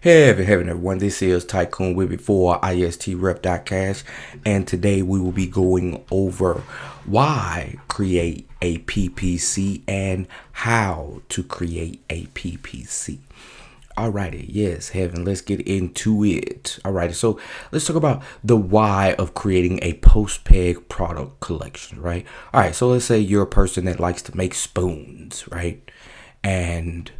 Hey everyone, this is Tycoon with before istrep.cash, and today we will be going over why create a PPC and how to create a PPC. Alrighty, yes, Heaven, let's get into it. Alrighty, so let's talk about the why of creating a PosPegg product collection, right? Alright, so let's say you're a person that likes to make spoons, right? And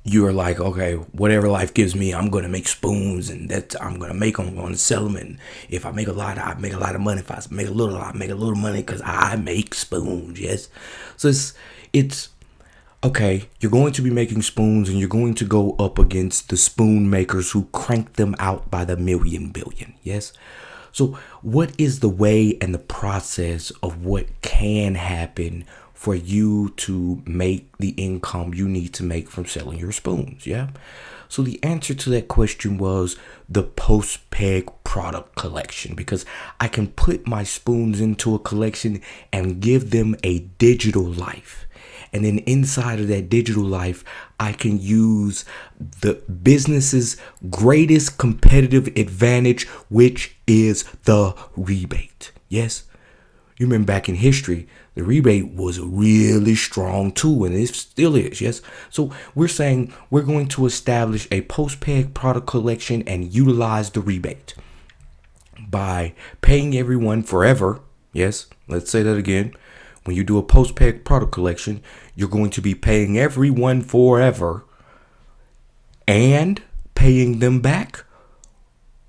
you're like, okay, whatever life gives me, I'm gonna make spoons, and that I'm gonna make them, I'm gonna sell them, and if I make a lot, I make a lot of money. If I make a little, I make a little money because I make spoons. Yes, so it's okay. You're going to be making spoons, and you're going to go up against the spoon makers who crank them out by the million billion. Yes. So, what is the way and the process of what can happen for you to make the income you need to make from selling your spoons? Yeah. So, the answer to that question was the PosPegg Product Collection, because I can put my spoons into a collection and give them a digital life. And then inside of that digital life, I can use the business's greatest competitive advantage, which is the rebate. Yes, you remember back in history, the rebate was a really strong tool, and it still is. Yes, so we're saying we're going to establish a PosPegg product collection and utilize the rebate by paying everyone forever. Yes, let's say that again. When you do a PosPegg product collection, you're going to be paying everyone forever and paying them back.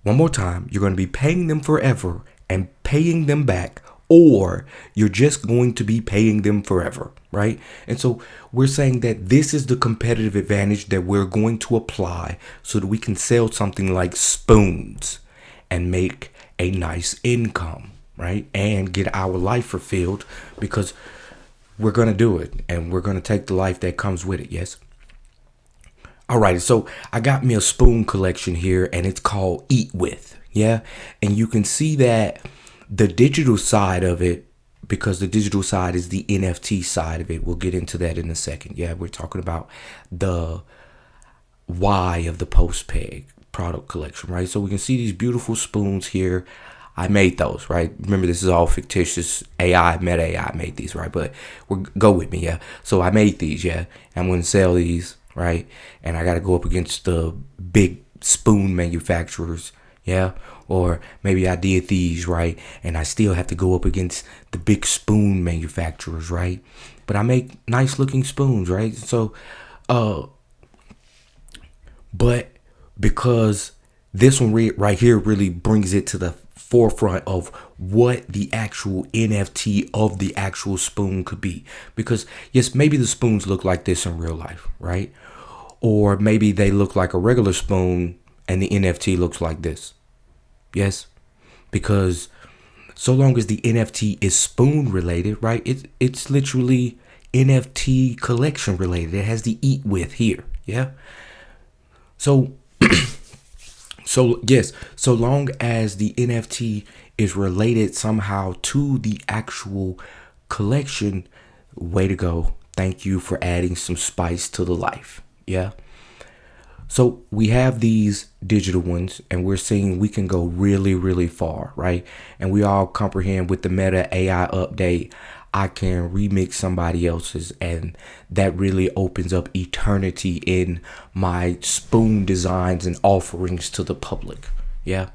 One more time, you're going to be paying them forever and paying them back, or you're just going to be paying them forever, right? And so we're saying that this is the competitive advantage that we're going to apply so that we can sell something like spoons and make a nice income, right? And get our life fulfilled, because we're going to do it and we're going to take the life that comes with it. Yes. Alrighty, so I got me a spoon collection here, and it's called Eat With. Yeah. And you can see that the digital side of it, because the digital side is the NFT side of it. We'll get into that in a second. Yeah. We're talking about the why of the PosPegg product collection, right? So we can see these beautiful spoons here. I made those, right? Remember, this is all fictitious. AI, Meta AI made these, right? But go with me, yeah. So I made these, yeah. I'm going to sell these, right? And I got to go up against the big spoon manufacturers, yeah. Or maybe I did these, right? And I still have to go up against the big spoon manufacturers, right? But I make nice looking spoons, right? So, but because this one right here really brings it to the forefront of what the actual NFT of the actual spoon could be. Because yes, maybe the spoons look like this in real life, right? Or maybe they look like a regular spoon and the NFT looks like this. Yes, because so long as the NFT is spoon related, right? It's literally NFT collection related. It has the Eat With here. Yeah. So yes, so long as the NFT is related somehow to the actual collection, way to go. Thank you for adding some spice to the life. Yeah. So we have these digital ones, and we're seeing we can go really, really far, right? And we all comprehend with the Meta AI update, I can remix somebody else's, and that really opens up eternity in my spoon designs and offerings to the public. Yeah.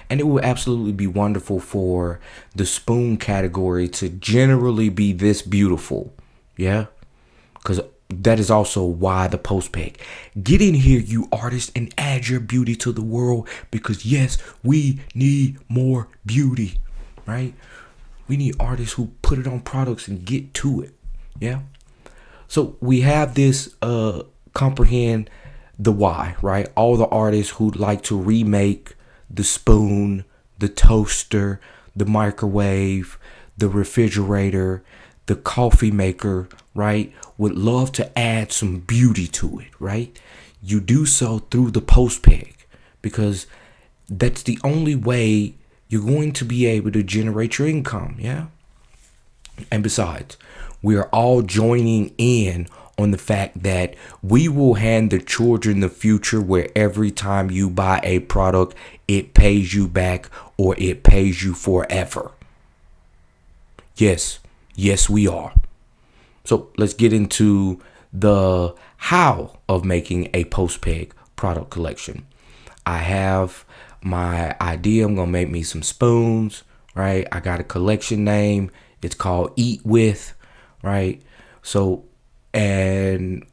And it will absolutely be wonderful for the spoon category to generally be this beautiful. Yeah. Because that is also why the PosPegg. Get in here, you artists, and add your beauty to the world, because yes, we need more beauty, right? We need artists who put it on products and get to it. Yeah. So we have this comprehend the why, right? All the artists who'd like to remake the spoon, the toaster, the microwave, the refrigerator, the coffee maker, right? Would love to add some beauty to it, right? You do so through the PosPegg, because that's the only way you're going to be able to generate your income. Yeah. And besides, we are all joining in on the fact that we will hand the children the future where every time you buy a product, it pays you back or it pays you forever. Yes, yes, we are. So let's get into the how of making a PosPegg product collection. I have my idea. I'm going to make me some spoons, right? I got a collection name. It's called Eat With, right? So, and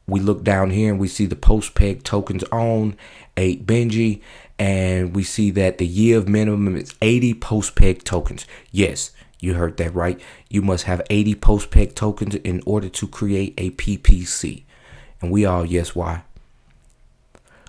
we look down here and we see the PosPegg tokens on 8 Benji, and we see that the year of minimum is 80 PosPegg tokens. Yes, you heard that right. You must have 80 PosPegg tokens in order to create a PPC. And we all, yes, why?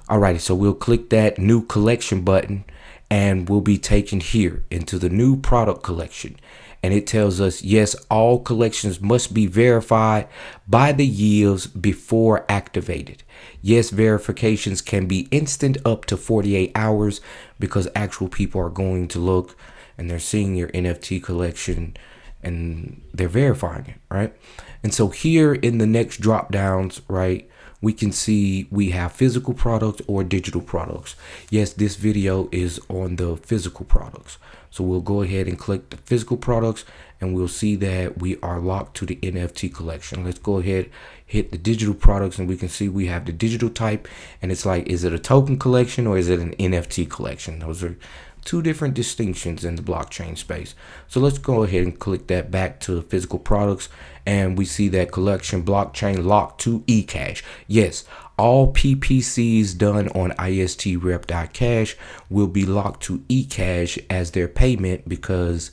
Alrighty, so we'll click that new collection button and we'll be taken here into the new product collection. And it tells us, yes, all collections must be verified by the yields before activated. Yes, verifications can be instant up to 48 hours because actual people are going to look and they're seeing your NFT collection and they're verifying it, right? And so here in the next drop downs, right, we can see we have physical products or digital products. Yes, this video is on the physical products. So we'll go ahead and click the physical products and we'll see that we are locked to the NFT collection. Let's go ahead, hit the digital products, and we can see we have the digital type, and it's like, is it a token collection or is it an NFT collection? Those are two different distinctions in the blockchain space. So let's go ahead and click that back to physical products, and we see that collection blockchain locked to eCash. Yes, all PPCs done on istrep.cash will be locked to eCash as their payment, because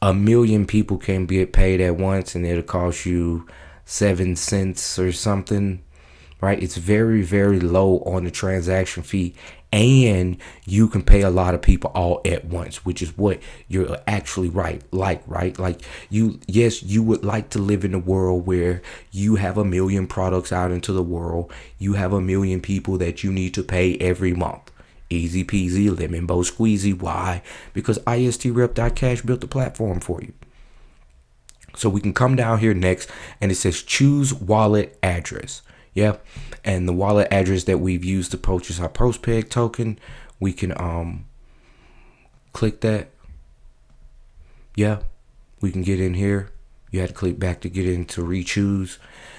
1 million people can get paid at once and it'll cost you 7 cents or something, right? It's very, very low on the transaction fee, and you can pay a lot of people all at once, which is what you're actually right? Like you, yes, you would like to live in a world where you have 1 million products out into the world. You have 1 million people that you need to pay every month. Easy peasy, lemon bow squeezy. Why? Because istrep.cash built the platform for you. So we can come down here next, and it says choose wallet address. Yeah, and the wallet address that we've used to purchase our PosPegg token, we can click that. Yeah, we can get in here. You had to click back to get into re-choose.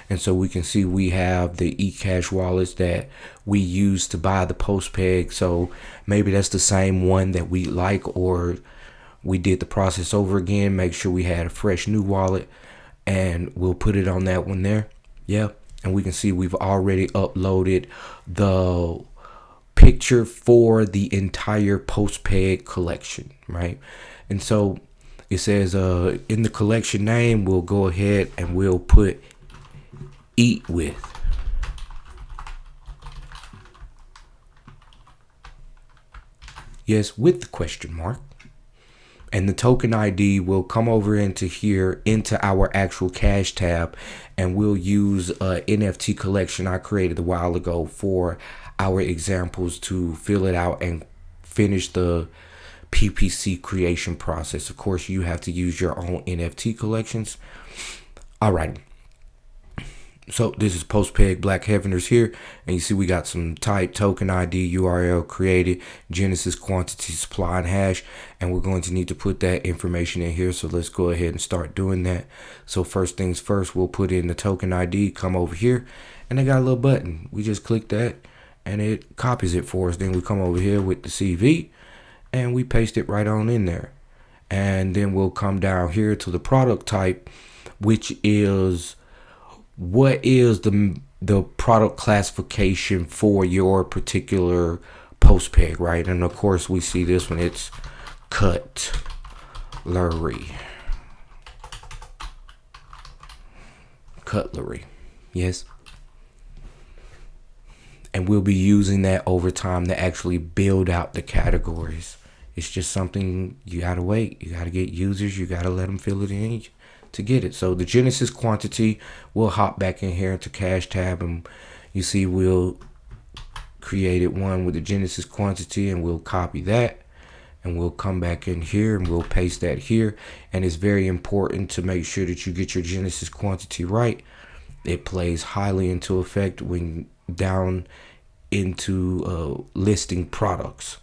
And so we can see we have the eCash wallets that we use to buy the PosPegg. So maybe that's the same one that we like, or we did the process over again. Make sure we had a fresh new wallet, and we'll put it on that one there. Yeah. And we can see we've already uploaded the picture for the entire PosPegg collection, right? And so it says in the collection name, we'll go ahead and we'll put Eat With. Yes, with the question mark. And the token ID will come over into here, into our actual cash tab, and we'll use a NFT collection I created a while ago for our examples to fill it out and finish the PPC creation process. Of course, you have to use your own NFT collections. All right. So this is PosPegg Black Heaveners here, and you see we got some type, token ID, URL created, Genesis, quantity, supply, and hash, and we're going to need to put that information in here. So let's go ahead and start doing that. So first things first, we'll put in the token ID, come over here, and they got a little button. We just click that and it copies it for us. Then we come over here with the CV and we paste it right on in there. And then we'll come down here to the product type, which is what is the product classification for your particular PosPegg, right? And of course we see this one, it's cutlery. Yes. And we'll be using that over time to actually build out the categories. It's just something you gotta wait. You gotta get users, you gotta let them fill it in to get it. So the Genesis quantity, we'll hop back in here into cash tab, and you see we'll created one with the Genesis quantity, and we'll copy that, and we'll come back in here and we'll paste that here. And it's very important to make sure that you get your Genesis quantity right. it plays highly into effect when down into listing products.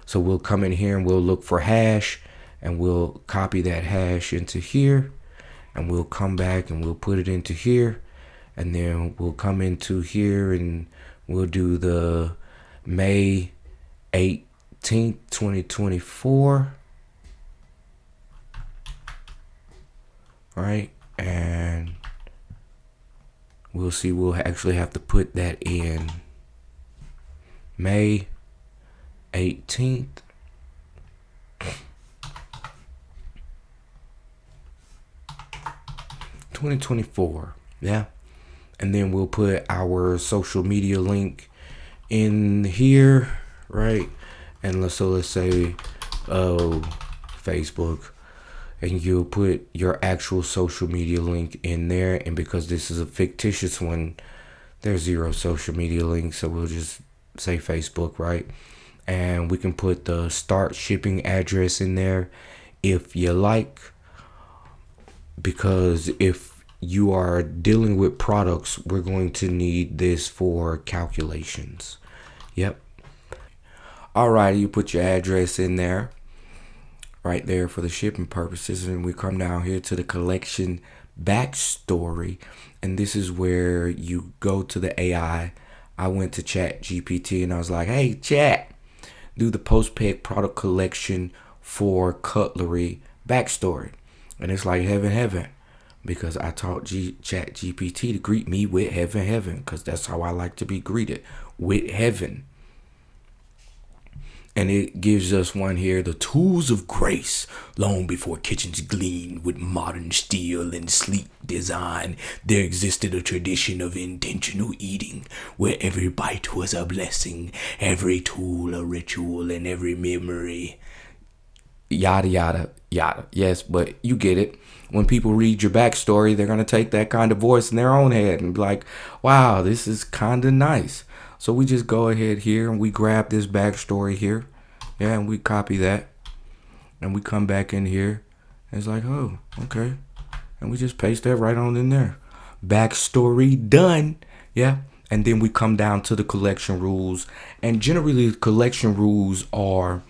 So we'll come in here and we'll look for hash, and we'll copy that hash into here, and we'll come back and we'll put it into here, and then we'll come into here and we'll do the May 18th, 2024. Right, and we'll see, we'll actually have to put that in May 18th. $2024, yeah. And then we'll put our social media link in here, right? And let's say Facebook, and you'll put your actual social media link in there. And because this is a fictitious one, there's 0 social media links, so we'll just say Facebook, right? And we can put the start shipping address in there if you like, because if you are dealing with products, we're going to need this for calculations. Yep. Alrighty, you put your address in there, right there for the shipping purposes, and we come down here to the collection backstory, and this is where you go to the AI. I went to Chat GPT and I was like, hey Chat, do the PosPegg Product Collection for cutlery backstory. And it's like heaven, because I taught Chat GPT to greet me with heaven, because that's how I like to be greeted, with heaven. And it gives us one here, the tools of grace. Long before kitchens gleamed with modern steel and sleek design, there existed a tradition of intentional eating, where every bite was a blessing, every tool a ritual, and every memory. Yada, yada, yada. Yes, but you get it. When people read your backstory, they're going to take that kind of voice in their own head and be like, wow, this is kind of nice. So we just go ahead here and we grab this backstory here. Yeah, and we copy that. And we come back in here. And it's like, oh, okay. And we just paste that right on in there. Backstory done. Yeah. And then we come down to the collection rules. And generally, the collection rules are,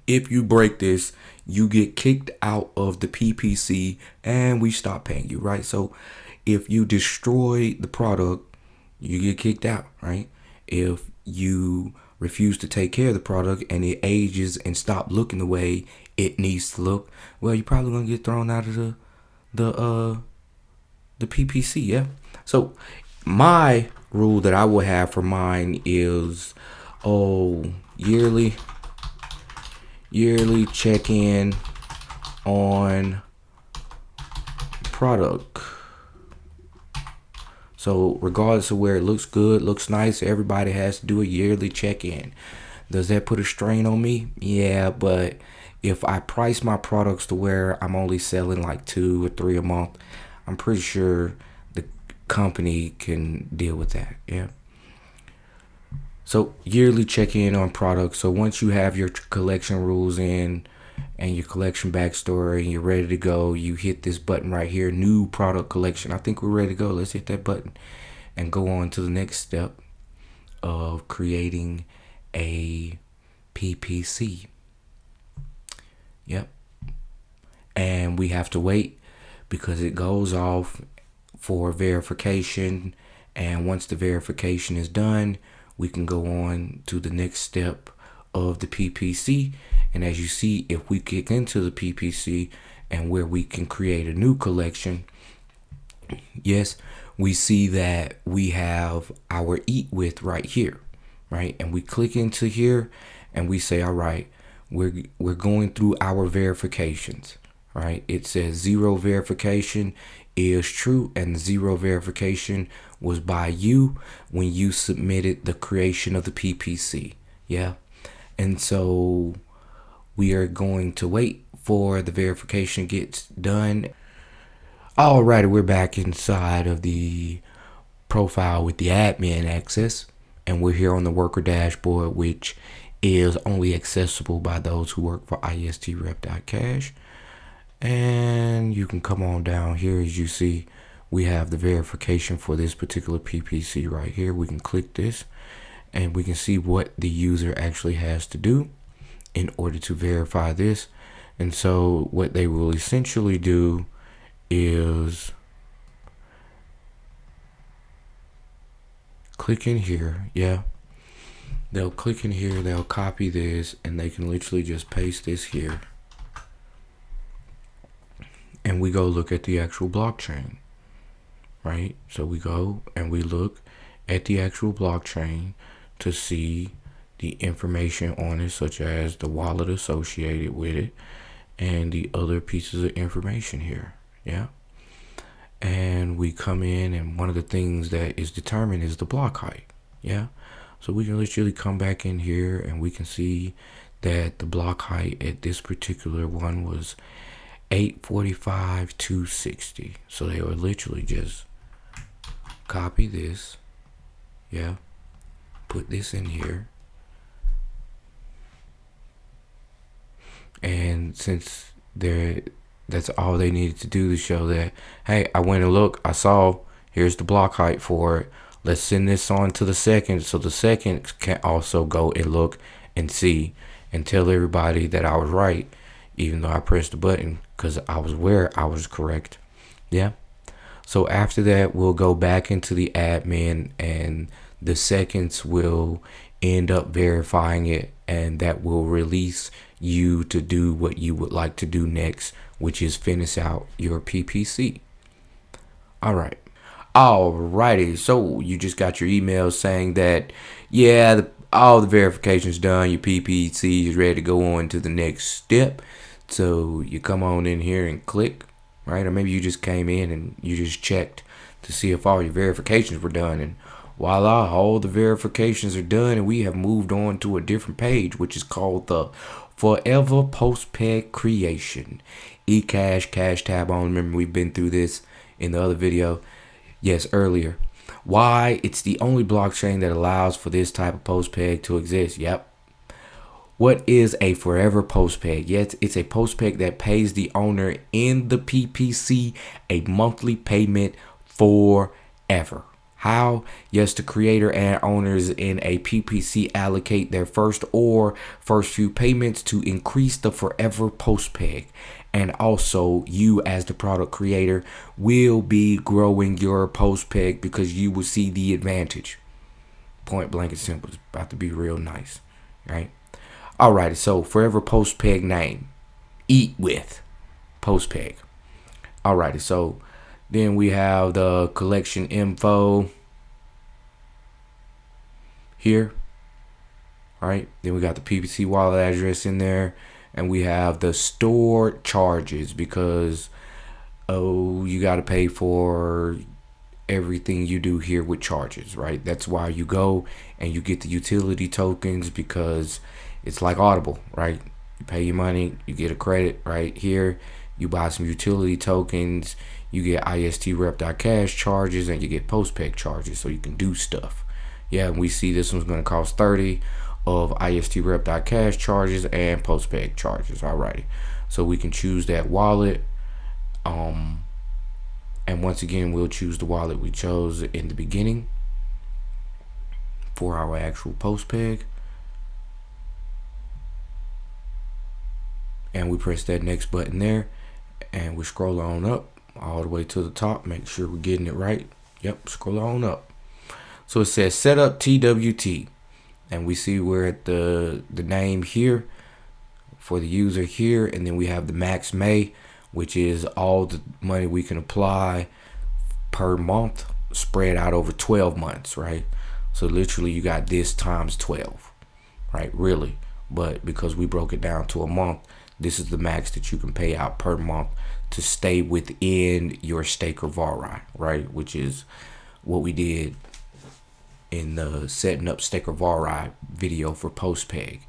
if you break this, you get kicked out of the PPC and we stop paying you, right? So if you destroy the product, you get kicked out, right? If you refuse to take care of the product and it ages and stop looking the way it needs to look, well, you're probably gonna get thrown out of the PPC, yeah. So my rule that I will have for mine is yearly check-in on product. So regardless of where it looks good, looks nice, everybody has to do a yearly check-in. Does that put a strain on me? Yeah, but if I price my products to where I'm only selling like 2 or 3 a month, I'm pretty sure the company can deal with that. Yeah. So yearly check-in on products. So once you have your collection rules in and your collection backstory and you're ready to go, you hit this button right here, new product collection. I think we're ready to go. Let's hit that button and go on to the next step of creating a PPC. Yep. And we have to wait because it goes off for verification. And once the verification is done, we can go on to the next step of the PPC. And as you see, if we kick into the PPC and where we can create a new collection, yes, we see that we have our eat with right here, right? And we click into here and we say, all right, we're going through our verifications, right? It says 0 verification is true, and 0 verification was by you when you submitted the creation of the PPC. Yeah. And so we are going to wait for the verification gets done. Alrighty, we're back inside of the profile with the admin access, and we're here on the worker dashboard, which is only accessible by those who work for istrep.cash. And you can come on down here. As you see, we have the verification for this particular PPC right here. We can click this and we can see what the user actually has to do in order to verify this. And so what they will essentially do is click in here. Yeah, they'll click in here, they'll copy this, and they can literally just paste this here, and we go look at the actual blockchain, right? So we go and we look at the actual blockchain to see the information on it, such as the wallet associated with it and the other pieces of information here. Yeah, and we come in, and one of the things that is determined is the block height. Yeah, so we can literally come back in here and we can see that the block height at this particular one was 845 260. So they would literally just copy this, yeah, put this in here, and since that's all they needed to do to show that, hey, I went and looked, I saw, here's the block height for it, let's send this on to the second, so the second can also go and look and see and tell everybody that I was right, even though I pressed the button, because I was aware I was correct. Yeah, so after that, we'll go back into the admin, and the seconds will end up verifying it, and that will release you to do what you would like to do next, which is finish out your PPC. Alrighty, so you just got your email saying that, yeah, all the verification's done, your PPC is ready to go on to the next step. So you come on in here and click, right? Or maybe you just came in and you just checked to see if all your verifications were done, and voila, all the verifications are done, and we have moved on to a different page, which is called the Forever PosPegg Creation. eCash, cash tab on. Remember, we've been through this in the other video. Yes, earlier. Why? It's the only blockchain that allows for this type of PosPegg to exist. Yep. What is a Forever PosPegg? Yes, it's a PosPegg that pays the owner in the PPC a monthly payment forever. How? Yes, the creator and owners in a PPC allocate their first few payments to increase the Forever PosPegg. And also, you as the product creator will be growing your PosPegg because you will see the advantage. Point blank and simple. It's about to be real nice, right? Alrighty, so Forever PosPegg name. Eat with PosPegg. Alrighty, so then we have the collection info here. Right, then we got the PPC wallet address in there, and we have the stored charges because you got to pay for everything you do here with charges, right? That's why you go and you get the utility tokens, because it's like Audible, right? You pay your money, you get a credit. Right here, you buy some utility tokens, you get istrep.cash charges, and you get PosPegg charges, so you can do stuff. Yeah, and we see this one's going to cost 30 of istrep.cash charges and PosPegg charges. Alrighty, so we can choose that wallet, and once again, we'll choose the wallet we chose in the beginning for our actual PosPegg, and we press that next button there, and we scroll on up all the way to the top, make sure we're getting it right. Yep, scroll on up. So it says set up TWT, and we see we're at the name here for the user here, and then we have the max May, which is all the money we can apply per month spread out over 12 months, right? So literally you got this times 12, right? Really, but because we broke it down to a month, this is the max that you can pay out per month to stay within your staker VARI, right? Which is what we did in the setting up staker VARI video for PosPegg.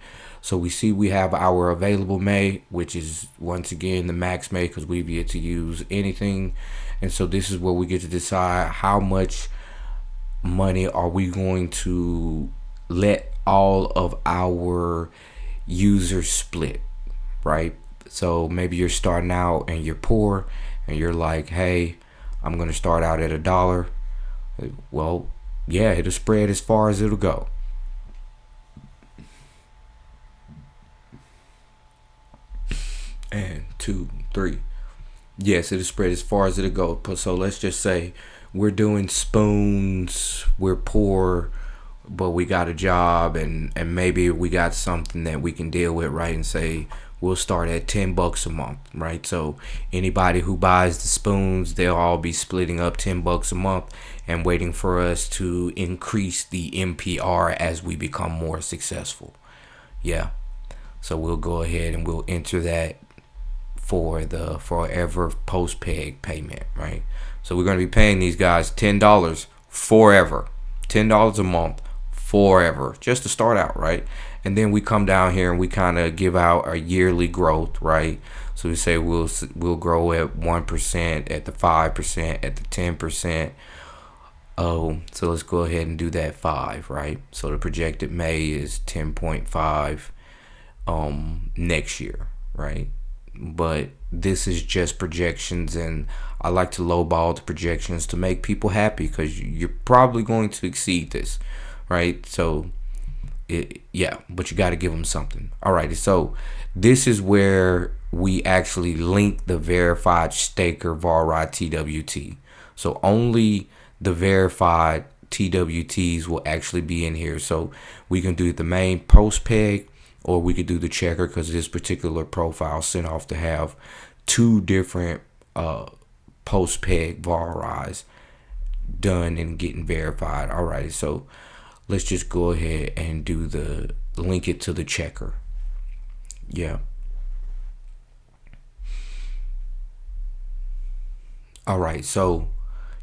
So we see we have our available May, which is once again the max May because we've yet to use anything. And so this is where we get to decide how much money are we going to let all of our users split, right? So maybe you're starting out and you're poor and you're like, hey, I'm going to start out at $1. Well, yeah, it'll spread as far as it'll go. And 2, 3. Yes, it'll spread as far as it'll go. So let's just say we're doing spoons, we're poor, but we got a job, and maybe we got something that we can deal with, right? And say we'll start at $10 a month, right? So anybody who buys the spoons, they'll all be splitting up $10 a month and waiting for us to increase the MPR as we become more successful. Yeah. So we'll go ahead and we'll enter that for the forever PosPegg payment, right? So we're going to be paying these guys $10 forever, $10 a month forever, just to start out, right? And then we come down here and we kind of give out a yearly growth, right? So we say we'll grow at 1%, at the 5%, at the 10%. Oh, so let's go ahead and do that 5, right? So the projected May is 10.5 next year, right? But this is just projections, and I like to lowball the projections to make people happy, because you're probably going to exceed this, right? So yeah, but you got to give them something. All right, so this is where we actually link the verified staker VARRI TWT. So only the verified TWTs will actually be in here. So we can do the main PosPegg, or we could do the checker, because this particular profile sent off to have 2 different PosPegg VARRIs done and getting verified. All right, so let's just go ahead and do the link it to the checker. Yeah. All right, so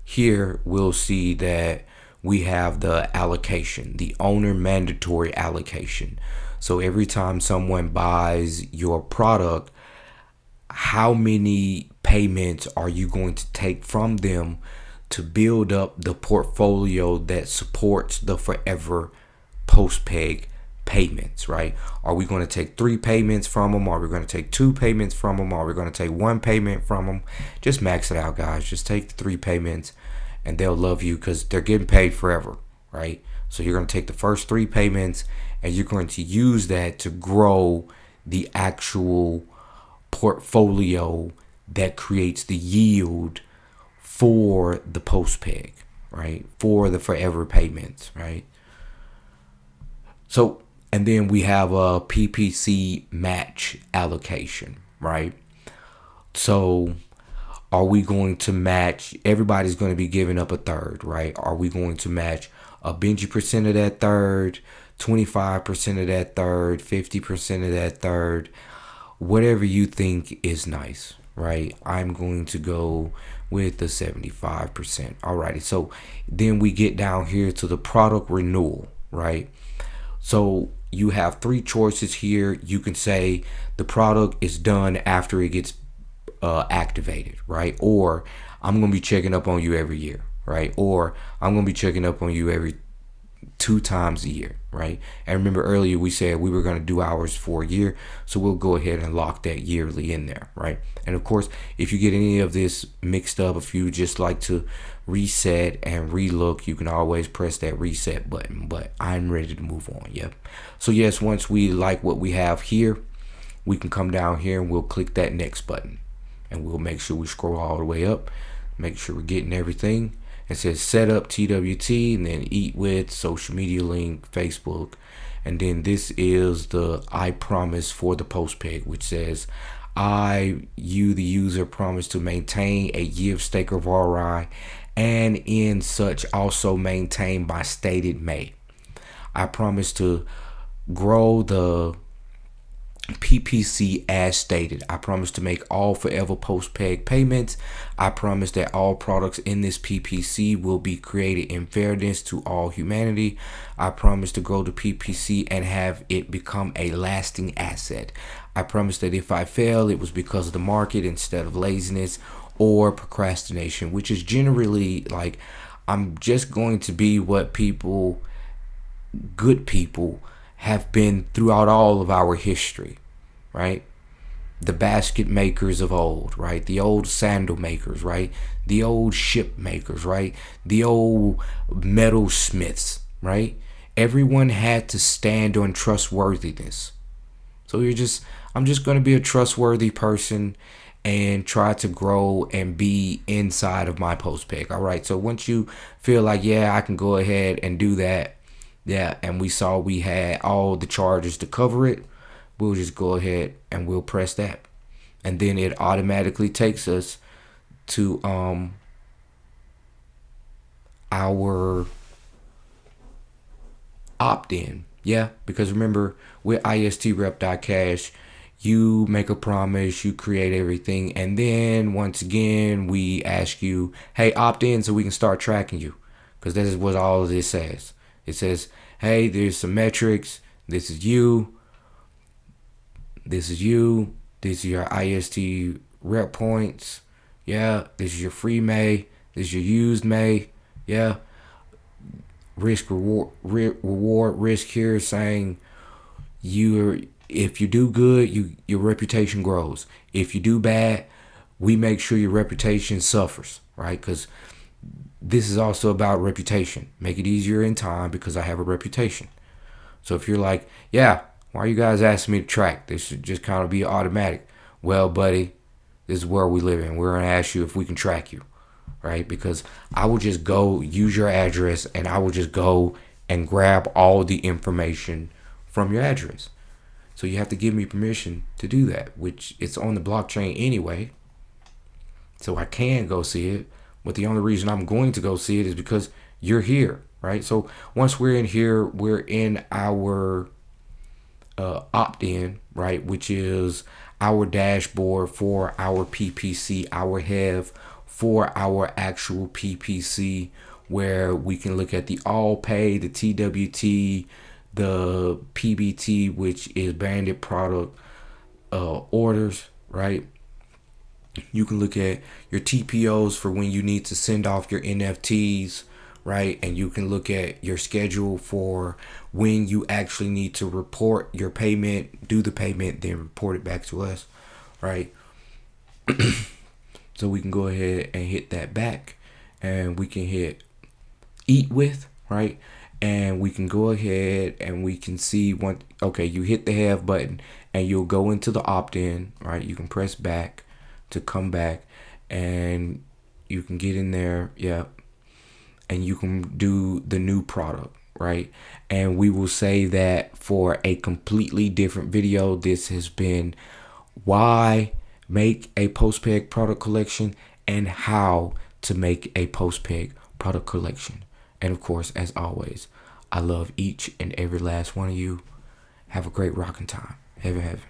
here we'll see that we have the allocation, the owner mandatory allocation. So every time someone buys your product, how many payments are you going to take from them to build up the portfolio that supports the forever PosPegg payments, right? Are we going to take 3 payments from them? Are we going to take 2 payments from them? Are we going to take 1 payment from them? Just max it out, guys. Just take the 3 payments and they'll love you, because they're getting paid forever, right? So you're going to take the first 3 payments and you're going to use that to grow the actual portfolio that creates the yield for the PosPegg, right? For the forever payments, right? So, and then we have a PPC match allocation, right? So are we going to match? Everybody's going to be giving up a third, right? Are we going to match a Benji percent of that third, 25% of that third, 50% of that third, whatever you think is nice, right? I'm going to go with the 75%. Alrighty, so then we get down here to the product renewal, right? So you have 3 choices here. You can say the product is done after it gets activated, right? Or I'm gonna be checking up on you every year, right? Or I'm gonna be checking up on you every 2 times a year, right? And remember earlier we said we were going to do ours for a year, so we'll go ahead and lock that yearly in there, right? And of course, if you get any of this mixed up, if you just like to reset and relook, you can always press that reset button. But I'm ready to move on. Yep. So yes, once we like what we have here, we can come down here and we'll click that next button, and we'll make sure we scroll all the way up, make sure we're getting everything. It says set up TWT, and then eat with, social media link, Facebook. And then this is the I promise for the PosPegg, which says you the user promise to maintain a year of staker VARRI, and in such also maintain by stated May. I promise to grow the PPC as stated. I promise to make all forever PosPegg payments. I promise that all products in this PPC will be created in fairness to all humanity. I promise to grow the PPC and have it become a lasting asset. I promise that if I fail, it was because of the market instead of laziness or procrastination, which is generally like, I'm just going to be what people, good people, have been throughout all of our history, right? the basket makers of old, right? The old sandal makers, right? The old ship makers, right? The old metal smiths, right? Everyone had to stand on trustworthiness. So I'm just going to be a trustworthy person and try to grow and be inside of my PosPegg. All right. So once you feel like, yeah, I can go ahead and do that. Yeah. And we saw we had all the charges to cover it. We'll just go ahead and we'll press that. And then it automatically takes us to our opt-in. Yeah, because remember, with istrep.cash, you make a promise, you create everything, and then once again we ask you, hey, opt in so we can start tracking you. Because this is what all of this says. It says, hey, there's some metrics. This is you. This is you. This is your IST rep points. Yeah, this is your free May. This is your used May. Yeah, risk reward risk here saying if you do good, your reputation grows. If you do bad, we make sure your reputation suffers, right? Because this is also about reputation. Make it easier in time because I have a reputation. So if you're like, yeah, why are you guys asking me to track? This should just kind of be automatic. Well, buddy, this is where we live in. We're gonna ask you if we can track you, right? Because I will just go use your address and I will just go and grab all the information from your address. So you have to give me permission to do that, which it's on the blockchain anyway. So I can go see it. But the only reason I'm going to go see it is because you're here, right? So once we're in here, we're in our opt-in, right? Which is our dashboard for our PPC, our have for our actual PPC, where we can look at the all pay, the TWT, the PBT, which is banded product orders, right? You can look at your TPOs for when you need to send off your NFTs, right? And you can look at your schedule for when you actually need to report your payment, do the payment, then report it back to us, right? So we can go ahead and hit that back, and we can hit eat with, right? And we can go ahead and we can see one. Okay, you hit the have button and you'll go into the opt-in, right? You can press back to come back and you can get in there. Yeah. And you can do the new product, right? And we will say that for a completely different video. This has been why make a PosPegg product collection and how to make a PosPegg product collection. And of course, as always, I love each and every last one of you. Have a great rocking time. Heaven, heaven.